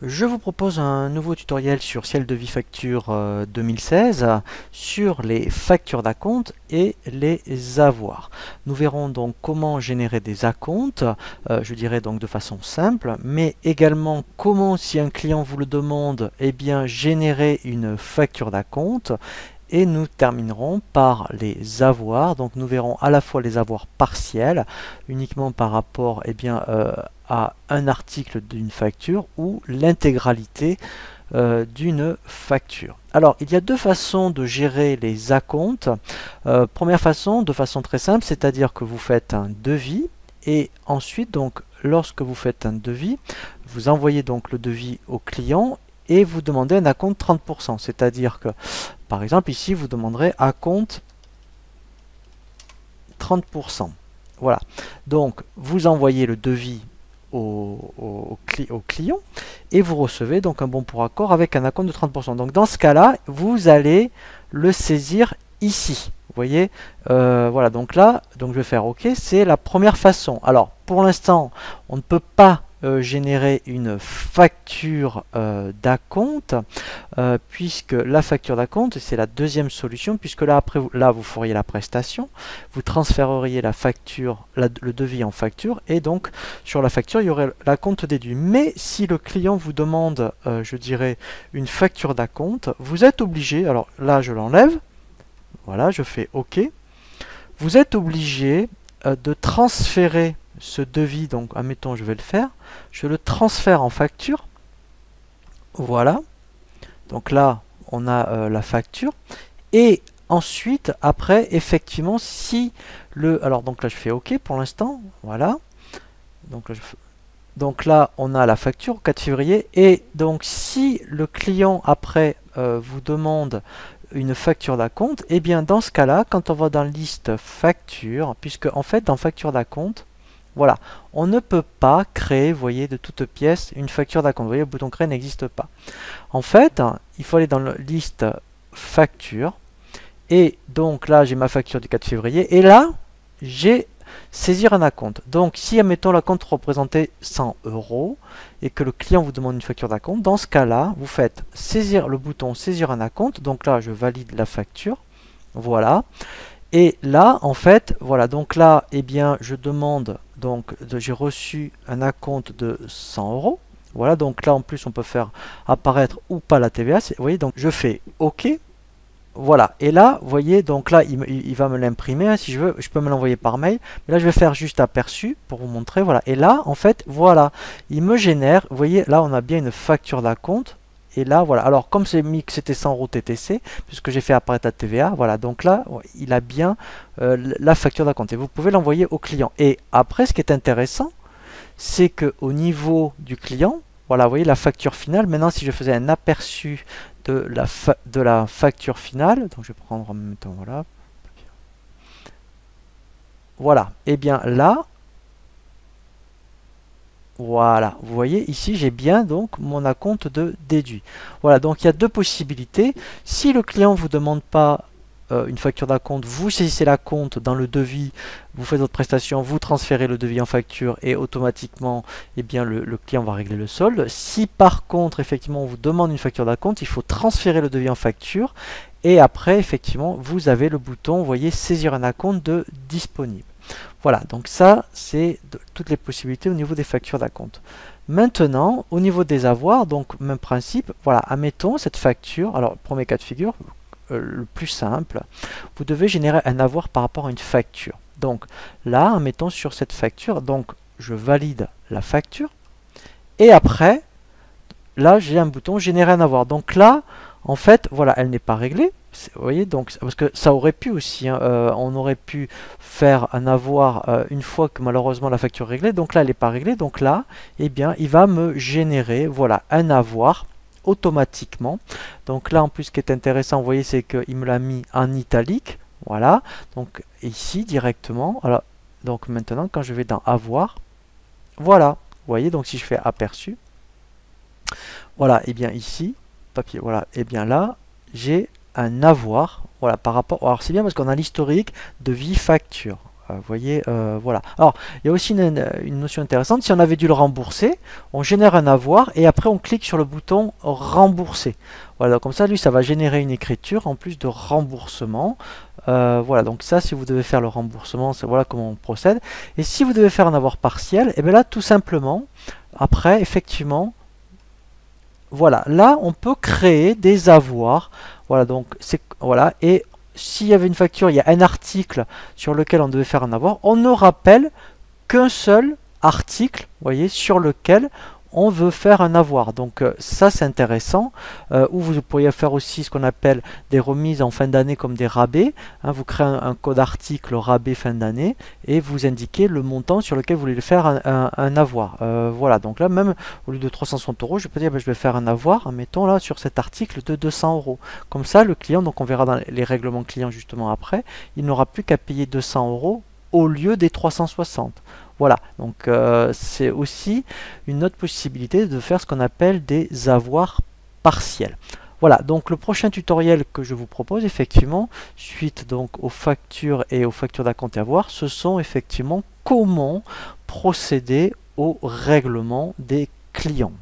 Je vous propose un nouveau tutoriel sur Ciel de Vie Facture 2016 sur les factures d'acompte et les avoirs. Nous verrons donc comment générer des acomptes, je dirais donc de façon simple, mais également comment, si un client vous le demande, eh bien générer une facture d'acompte. Et nous terminerons par les avoirs. Donc nous verrons à la fois les avoirs partiels, uniquement par rapport à un article d'une facture, ou l'intégralité d'une facture. Alors, il y a deux façons de gérer les acomptes. Première façon, de façon très simple, c'est-à-dire que vous faites un devis et ensuite, donc, lorsque vous faites un devis, vous envoyez donc le devis au client et vous demandez un acompte 30%. C'est-à-dire que, par exemple, ici, vous demanderez acompte 30%. Voilà. Donc, vous envoyez le devis au client et vous recevez donc un bon pour accord avec un acompte de 30%. Donc, dans ce cas-là, vous allez le saisir ici. Vous voyez, voilà, donc là, donc je vais faire OK, c'est la première façon. Alors, pour l'instant, on ne peut pas générer une facture d'acompte, puisque la facture d'acompte, c'est la deuxième solution, puisque là, après, là, vous feriez la prestation, vous transféreriez la facture, le devis en facture, et donc, sur la facture, il y aurait l'acompte déduit. Mais si le client vous demande, je dirais, une facture d'acompte, vous êtes obligé, alors là, je l'enlève, voilà, je fais OK. Vous êtes obligé de transférer ce devis, donc admettons je vais le faire, je le transfère en facture, voilà, donc là on a la facture, et ensuite après effectivement si alors donc là je fais OK pour l'instant, voilà, donc là, donc là on a la facture au 4 février, et donc si le client après vous demande une facture d'acompte, et bien dans ce cas-là, quand on va dans liste facture, puisque en fait dans facture d'acompte, voilà, on ne peut pas créer, vous voyez, de toute pièce une facture d'acompte. Vous voyez, le bouton créer n'existe pas. En fait, il faut aller dans la liste facture, et donc là j'ai ma facture du 4 février, et là j'ai saisir un acompte. Donc si admettons l'acompte représentait 100 € et que le client vous demande une facture d'acompte, dans ce cas-là, vous faites saisir le bouton saisir un acompte. Donc là, je valide la facture. Voilà. Et là, en fait, voilà. Donc là, eh bien, je demande, donc j'ai reçu un acompte de 100 €. Voilà. Donc là, en plus, on peut faire apparaître ou pas la TVA. Vous voyez, donc je fais OK. Voilà, et là, vous voyez, donc là, il va me l'imprimer, hein, si je veux, je peux me l'envoyer par mail. Mais là, je vais faire juste aperçu pour vous montrer, voilà. Et là, en fait, voilà, il me génère, vous voyez, là, on a bien une facture d'acompte. Et là, voilà, alors comme c'est mis que c'était 100 € TTC, puisque j'ai fait apparaître la TVA, voilà, donc là, il a bien la facture d'acompte. Et vous pouvez l'envoyer au client. Et après, ce qui est intéressant, c'est que au niveau du client, voilà, vous voyez la facture finale. Maintenant, si je faisais un aperçu de la facture finale, donc je vais prendre en même temps, voilà. Voilà, et bien là, voilà, vous voyez ici j'ai bien donc mon acompte de déduit. Voilà, donc il y a deux possibilités. Si le client ne vous demande pas une facture d'acompte, vous saisissez l'acompte dans le devis, vous faites votre prestation, vous transférez le devis en facture et automatiquement eh bien, le client va régler le solde. Si par contre effectivement on vous demande une facture d'acompte, il faut transférer le devis en facture et après effectivement vous avez le bouton, vous voyez, saisir un acompte de disponible. Voilà, donc ça c'est toutes les possibilités au niveau des factures d'acompte. Maintenant, au niveau des avoirs, donc même principe, voilà, admettons cette facture, alors premier cas de figure, le plus simple, vous devez générer un avoir par rapport à une facture. Donc là, mettons sur cette facture, donc je valide la facture, et après, là j'ai un bouton générer un avoir. Donc là, en fait, voilà, elle n'est pas réglée. Vous voyez, donc parce que ça aurait pu aussi, hein, on aurait pu faire un avoir une fois que malheureusement la facture est réglée. Donc là, elle n'est pas réglée. Donc là, eh bien, il va me générer, voilà, un avoir automatiquement. Donc là, en plus, ce qui est intéressant, vous voyez, c'est qu'il me l'a mis en italique. Voilà. Donc ici directement. Alors, donc maintenant, quand je vais dans avoir, voilà. Vous voyez, donc si je fais aperçu, voilà, et bien ici, papier, voilà, et bien là, j'ai un avoir, voilà, par rapport, alors c'est bien parce qu'on a l'historique de vie facture. Vous voyez, voilà. Alors, il y a aussi une notion intéressante. Si on avait dû le rembourser, on génère un avoir et après on clique sur le bouton rembourser. Voilà, comme ça, lui, ça va générer une écriture en plus de remboursement. Voilà, donc ça, si vous devez faire le remboursement, voilà comment on procède. Et si vous devez faire un avoir partiel, et bien là, tout simplement, après, effectivement, voilà, là, on peut créer des avoirs. Voilà, donc c'est voilà, et s'il y avait une facture, il y a un article sur lequel on devait faire un avoir, on ne rappelle qu'un seul article, vous voyez, sur lequel on veut faire un avoir. Donc ça c'est intéressant. Ou vous pourriez faire aussi ce qu'on appelle des remises en fin d'année comme des rabais. Hein, vous créez un code article rabais fin d'année et vous indiquez le montant sur lequel vous voulez faire un avoir. Voilà, donc là même au lieu de 360 euros, je peux dire ben, je vais faire un avoir, mettons là sur cet article de 200 euros. Comme ça le client, donc on verra dans les règlements clients justement après, il n'aura plus qu'à payer 200 euros au lieu des 360. Voilà, donc c'est aussi une autre possibilité de faire ce qu'on appelle des avoirs partiels. Voilà, donc le prochain tutoriel que je vous propose, effectivement, suite donc aux factures et aux factures d'acompte et avoirs, ce sont effectivement comment procéder au règlement des clients.